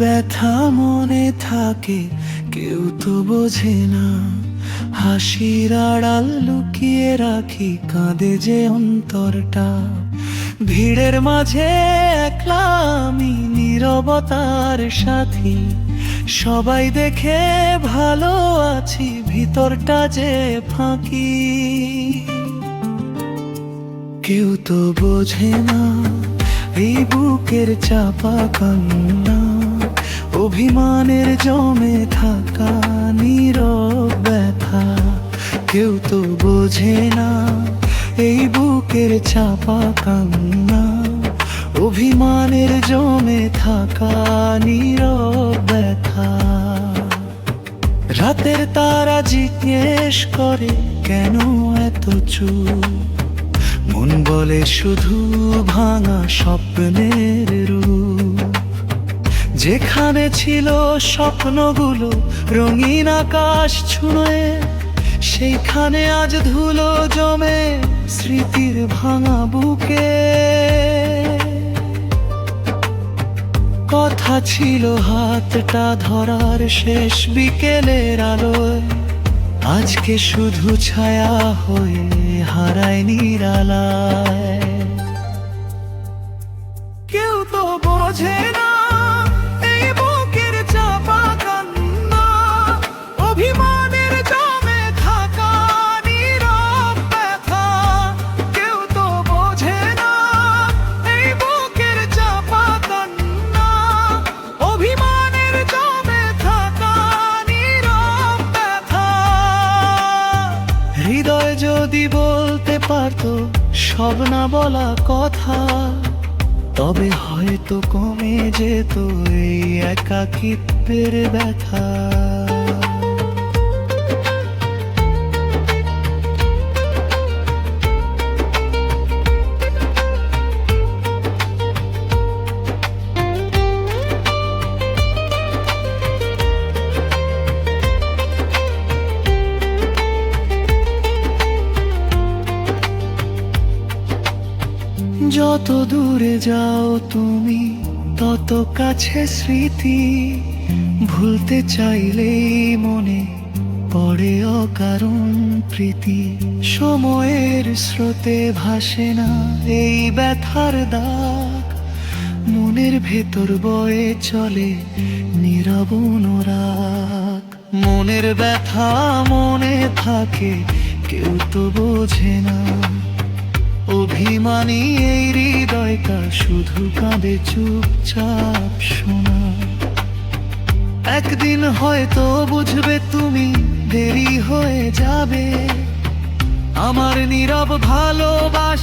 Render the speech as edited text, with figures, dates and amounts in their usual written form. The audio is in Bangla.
ব্যথা মনে থাকে কেউ তো বোঝে না, হাসির আড়াল লুকিয়ে রাখি কাঁদে যে অন্তরটা। ভিড়ের মাঝে একলা আমি নীরবতার সাথী, সবাই দেখে ভালো আছি ভিতরটা যে ফাঁকি। কেউ তো বোঝে না এই বুকের চাপা কান্না, অভিমানের জমে থাকা নীরব ব্যথা। কেউ তো বোঝে না এই বুকের চাপা কান্না, অভিমানের জমে থাকা নীরব ব্যথা। রাতের তারা জিজ্ঞেস করে কেন এত চুপ, মন বলে শুধু ভাঙা স্বপ্নের রূপ। যেখানে ছিল স্বপ্নগুলো রঙিন আকাশ ছুঁয়ে, সেইখানে আজ ধুলো জমে স্মৃতির ভাঙা বুকে। কথা ছিল হাতটা ধরার শেষ বিকেলের আলোয়, আজকে শুধু ছায়া হয়ে হারায় নিরালায়। কেউ তো বোঝে না এই বুকের চাপা কান্না, অভিমানের জমে থাকা নীরব ব্যথা। কেউ তো বোঝে না এই বুকের চাপা কান্না, অভিমানের জমে থাকা নীরব ব্যথা। হৃদয় যদি বলতে পারতো সব না বলা কথা, তবে হয়তো কমে যেত এই একাকিত্বের ব্যথা। যত দূরে যাও তুমি তত কাছে স্মৃতি, ভুলতে চাইলেই মনে পড়ে অকারণ প্রীতি। সময়ের স্রোতে ভাসে না এই ব্যথার দাগ, মনের ভেতর বয়ে চলে নীরব অনুরাগ। মনের ব্যথা মনে থাকে কেউ তো বোঝে না, অভিমানী এই হৃদয়টা শুধু কাঁদে চুপচাপ শোনা। একদিন হয়তো বুঝবে তুমি, দেরি হয়ে যাবে। আমার নীরব ভালোবাসা